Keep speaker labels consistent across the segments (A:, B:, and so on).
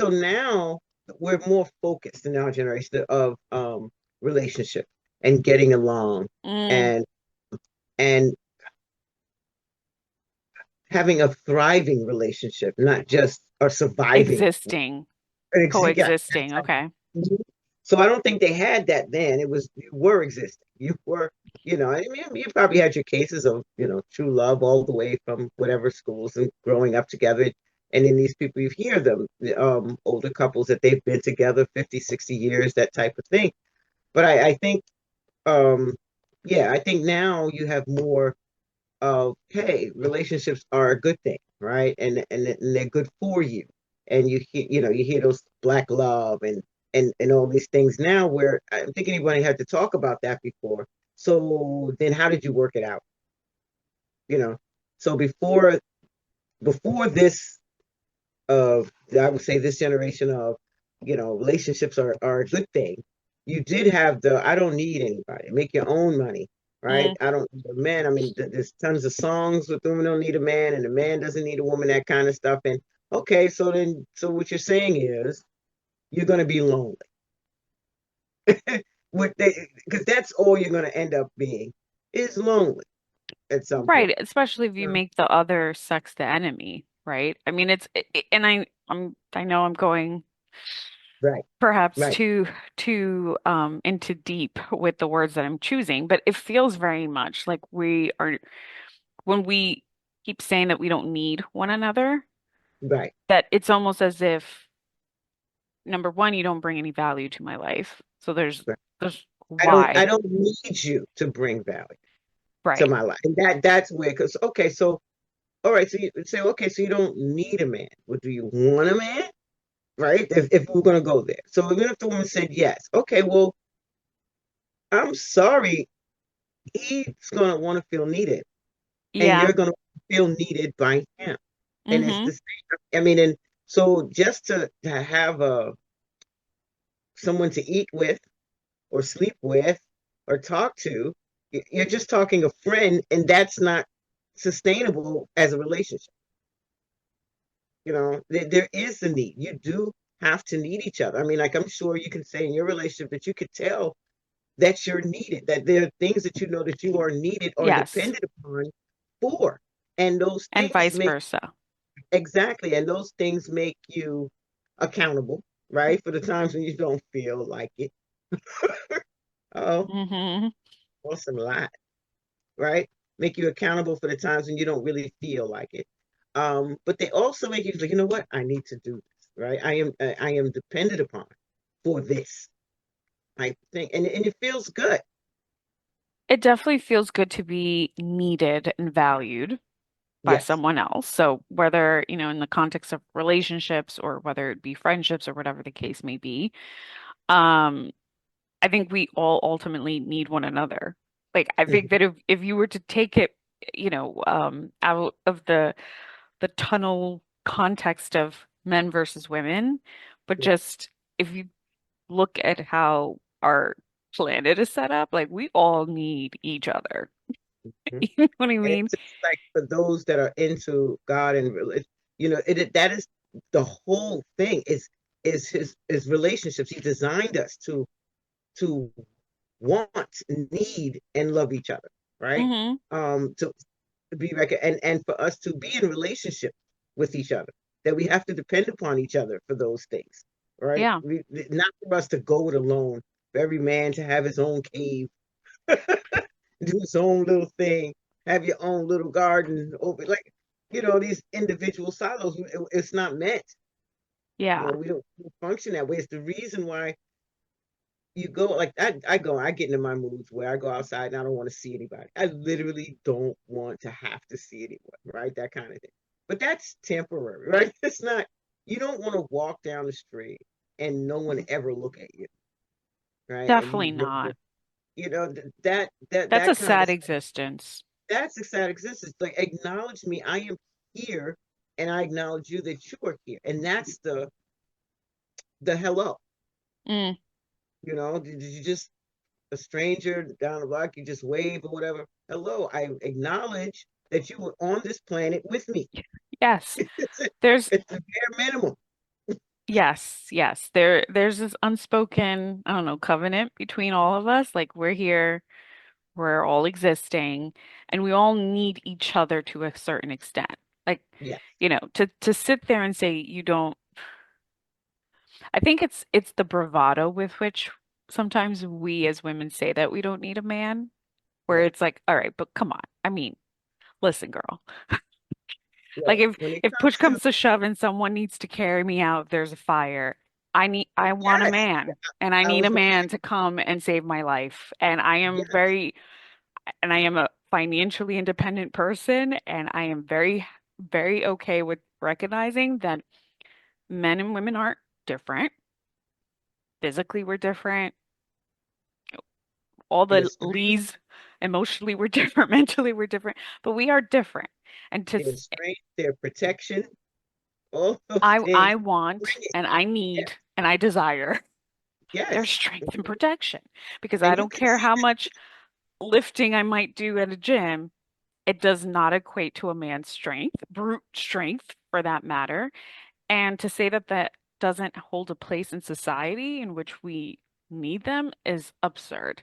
A: So now we're more focused in our generation of relationship and getting along
B: Mm,
A: and and having a thriving relationship, not just a surviving.
B: existing,
A: Yeah.
B: coexisting. Okay.
A: So I don't think they had that then. It was you were existing. You were, I mean, you probably had your cases of, true love all the way from whatever schools and growing up together. And then these people, you hear them, older couples that they've been together 50, 60 years, that type of thing. But I think, um, yeah, I think now you have more of, hey, relationships are a good thing, right? And they're good for you. And you hear those black love and all these things now where I don't think anybody had to talk about that before. So then how did you work it out? You know, so before this I would say this generation of, relationships are a good thing. You did have the I don't need anybody. Make your own money, right?
B: Mm,
A: I don't need a man. I mean, there's tons of songs with women don't need a man, and a man doesn't need a woman, that kind of stuff. And okay, so what you're saying is you're gonna be lonely. Because that's all you're gonna end up being is lonely at some point.
B: right. Especially if you
A: Yeah.
B: make the other sex the enemy, right? I mean, and I know I'm going
A: Right,
B: perhaps
A: right,
B: too into deep with the words that I'm choosing, but it feels very much like we are when we keep saying that we don't need one another,
A: right,
B: that it's almost as if number one, you don't bring any value to my life. So
A: right.
B: there's
A: I
B: why.
A: don't need you to bring value to
B: Right.
A: my life. And that's where, because, okay, so, all right, so you say, okay, so you don't need a man. Well, do you want a man? Right? If we're going to go there. So even if the woman said yes, okay, well, I'm sorry, he's going to want to feel needed and
B: Yeah.
A: you're going to feel needed by him. And it's
B: Mm-hmm.
A: the same. I mean, and so just to have someone to eat with or sleep with or talk to, you're just talking a friend, and that's not sustainable as a relationship. There is a need. You do have to need each other. I mean, like I'm sure you can say in your relationship that you could tell that you're needed, that there are things that you know that you are needed or
B: Yes.
A: dependent upon for. And those
B: And
A: things
B: vice
A: make
B: versa.
A: exactly, and those things make you accountable, right? For the times when you don't feel like it. Oh,
B: Mm-hmm.
A: awesome lot, right? Make you accountable for the times when you don't really feel like it. But they also make you like, you know what? I need to do this, right? I am dependent upon for this. I think, and it feels good.
B: It definitely feels good to be needed and valued by
A: Yes.
B: someone else. So whether, in the context of relationships or whether it be friendships or whatever the case may be, um, I think we all ultimately need one another. Like I think
A: Mhm.
B: that if you were to take it, out of the tunnel context of men versus women, but
A: Yeah.
B: just if you look at how our planet is set up, like we all need each other.
A: Mhm.
B: You know what I
A: And
B: mean?
A: it's just like for those that are into God and religion, that is the whole thing is his relationships. He designed us to want, need, and love each other, right?
B: Hmm.
A: To be and for us to be in relationship with each other, that we have to depend upon each other for those things, right?
B: Yeah.
A: Not for us to go it alone, for every man to have his own cave, do his own little thing, have your own little garden over, like, these individual silos. It's not meant.
B: Yeah.
A: We don't function that way. It's the reason why you go like I get into my moods where I go outside and I don't want to see anybody. I literally don't want to have to see anyone, right? That kind of thing. But that's temporary, right? It's not, you don't want to walk down the street and no one ever look at you, right? And
B: Definitely not. That's a
A: that kind of
B: sad
A: stuff,
B: existence.
A: that's the sad existence. Like, acknowledge me, I am here, and I acknowledge you that you are here. And that's the hello.
B: Mm,
A: Did you just a stranger down the block, you just wave or whatever. Hello, I acknowledge that you were on this planet with me.
B: yes.
A: It's a,
B: There's
A: it's a bare minimum.
B: Yes, yes. There's this unspoken, I don't know, covenant between all of us. Like we're here, we're all existing, and we all need each other to a certain extent. Like,
A: Yes,
B: to sit there and say you don't, I think it's the bravado with which sometimes we as women say that we don't need a man, where
A: right.
B: it's like, all right, but come on. I mean, listen, girl. Like
A: Well,
B: if
A: when it
B: if push
A: comes to
B: comes to shove and someone needs to carry me out, if there's a fire, I want a
A: yes,
B: man and I
A: I
B: need
A: was
B: a
A: going to
B: man
A: say
B: to come and save my life.
A: yes,
B: And I am a financially independent person and I am very, very okay with recognizing that men and women aren't different. Physically, we're different. All
A: in the
B: the
A: strength,
B: lees emotionally, we're different. Mentally, we're different, but we are different. And
A: their strength, their protection, all those things.
B: I
A: Bring
B: want
A: it.
B: and I
A: Yes,
B: need and I desire their
A: yes.
B: strength and protection because I
A: And you
B: don't
A: can
B: care
A: see
B: how
A: that.
B: much lifting I might do at a gym, it does not equate to a man's strength, brute strength for that matter. And to say that that doesn't hold a place in society in which we need them is absurd.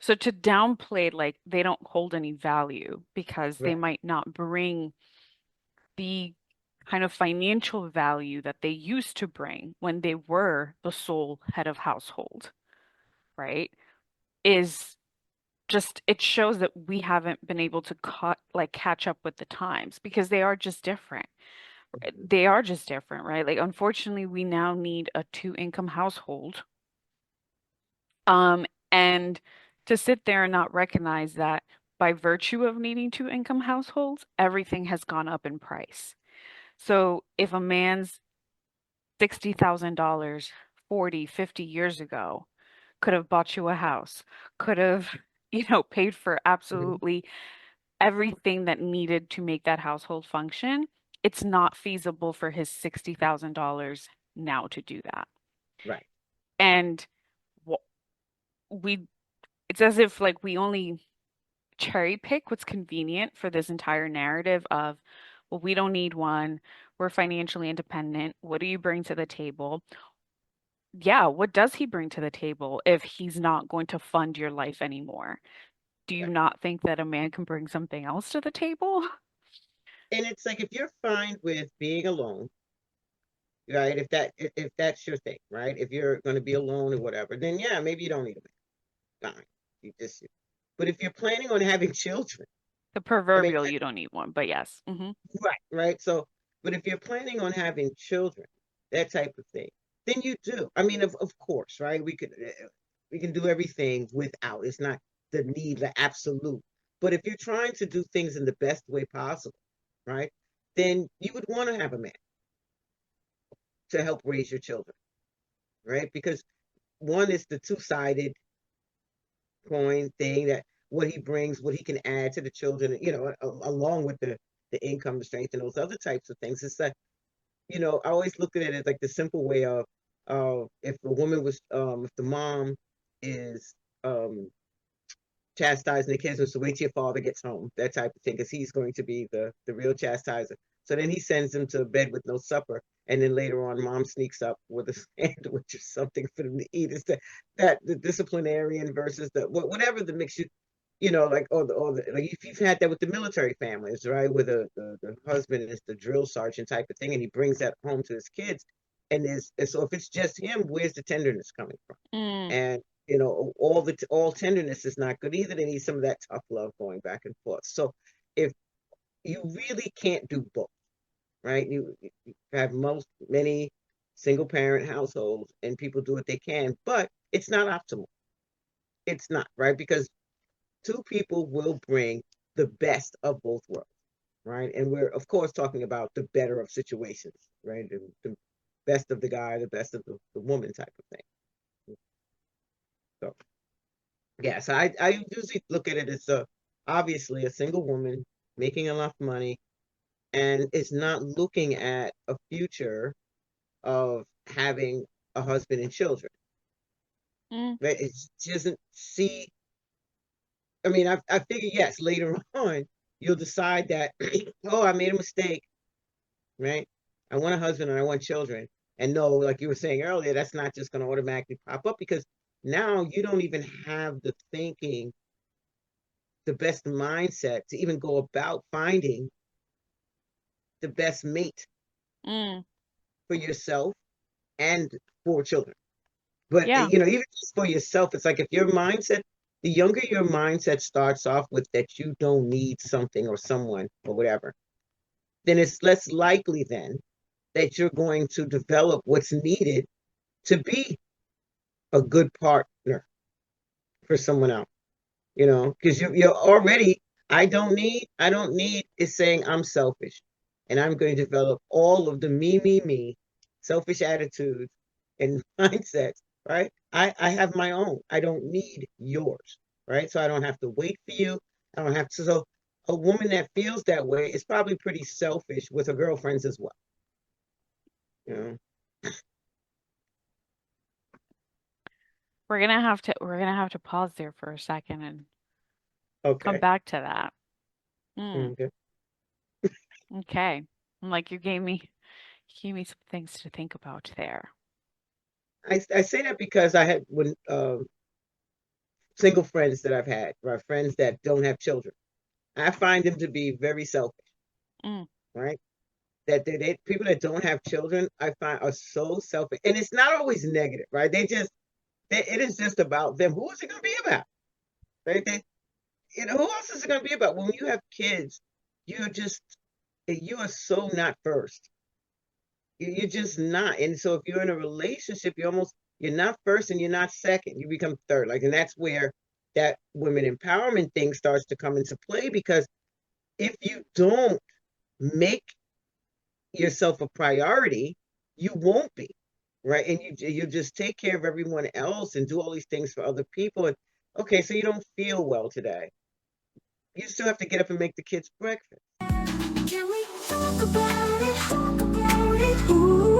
B: So to downplay like they don't hold any value because they
A: Right.
B: might not bring the kind of financial value that they used to bring when they were the sole head of household, right? Is just it shows that we haven't been able to catch up with the times because they are just different.
A: Mhm.
B: They are just different, right? Like unfortunately, we now need a two-income household. And to sit there and not recognize that by virtue of needing two-income households, everything has gone up in price. So if a man's $60,000 40, 50 years ago could have bought you a house, could have, paid for
A: Mhm.
B: absolutely everything that needed to make that household function. It's not feasible for his $60,000 now to do that.
A: Right.
B: And wh- we, it's as if like we only cherry pick what's convenient for this entire narrative of, well, we don't need one. We're financially independent. What do you bring to the table? Yeah, what does he bring to the table if he's not going to fund your life anymore? Do you
A: Right.
B: not think that a man can bring something else to the table?
A: And it's like if you're fine with being alone, right? If that's your thing, right? If you're going to be alone or whatever, then yeah, maybe you don't need a man. Fine. You just. But if you're planning on having children,
B: The
A: I mean,
B: proverbial you don't need one, but yes.
A: right, right. So, but if you're planning on having children, that type of thing, then you do. I mean, of course, right? We can do everything without. It's not the need, the absolute. But if you're trying to do things in the best way possible, right? Then you would want to have a man to help raise your children, right? Because one is the two-sided coin thing that what he brings, what he can add to the children, along with the income, the strength, and those other types of things. It's like I always look at it as like the simple way of if the woman was if the mom is um chastising the kids was to wait till your father gets home, that type of thing, because he's going to be the real chastiser. So then he sends them to bed with no supper, and then later on, mom sneaks up with a sandwich or something for them to eat. It's that the disciplinarian versus the whatever the mix like like if you've had that with the military families, right, where the husband is the drill sergeant type of thing, and he brings that home to his kids, and so if it's just him, where's the tenderness coming from?
B: Mm.
A: And all tenderness is not good either. They need some of that tough love going back and forth. So if you really can't do both, right? You have many single parent households, and people do what they can, but it's not optimal. It's not, right? Because two people will bring the best of both worlds, right? And we're of course talking about the better of situations, right? The best of the guy, the best of the woman type of thing. So yeah, so I usually look at it as obviously a single woman making enough money and is not looking at a future of having a husband and children.
B: Mm.
A: Right? She doesn't see. I mean, I figure yes, later on you'll decide that oh, I made a mistake, right? I want a husband and I want children, And no, like you were saying earlier, that's not just going to automatically pop up because now you don't even have the thinking, the best mindset to even go about finding the best mate
B: Mm,
A: for yourself and for children. But
B: yeah.
A: even just for yourself, it's like if your mindset, the younger your mindset starts off with that you don't need something or someone or whatever, then it's less likely then that you're going to develop what's needed to be a good partner for someone else. Because you're already, I don't need is saying I'm selfish and I'm going to develop all of the me, selfish attitudes and mindsets, right? I have my own. I don't need yours, right? So I don't have to wait for you. I don't have to. So a woman that feels that way is probably pretty selfish with her girlfriends as well. You know?
B: We're gonna have to pause there for a second and come
A: Okay.
B: back to that. Mm,
A: Okay.
B: okay. Like you gave me some things to think about there.
A: I say that because I had when single friends that I've had, right? Friends that don't have children. I find them to be very selfish,
B: Mm,
A: right? That people that don't have children, I find are so selfish, and it's not always negative, right? It is just about them. Who is it going to be about, right? Who else is it going to be about? When you have kids, you're just you are so not first. You're just not, and so if you're in a relationship, you're not first and you're not second. You become third, like, and that's where that women empowerment thing starts to come into play because if you don't make yourself a priority, you won't be, right? And you just take care of everyone else and do all these things for other people. And okay, so you don't feel well today. You still have to get up and make the kids breakfast.
C: Can we talk about it? Talk about it. Ooh.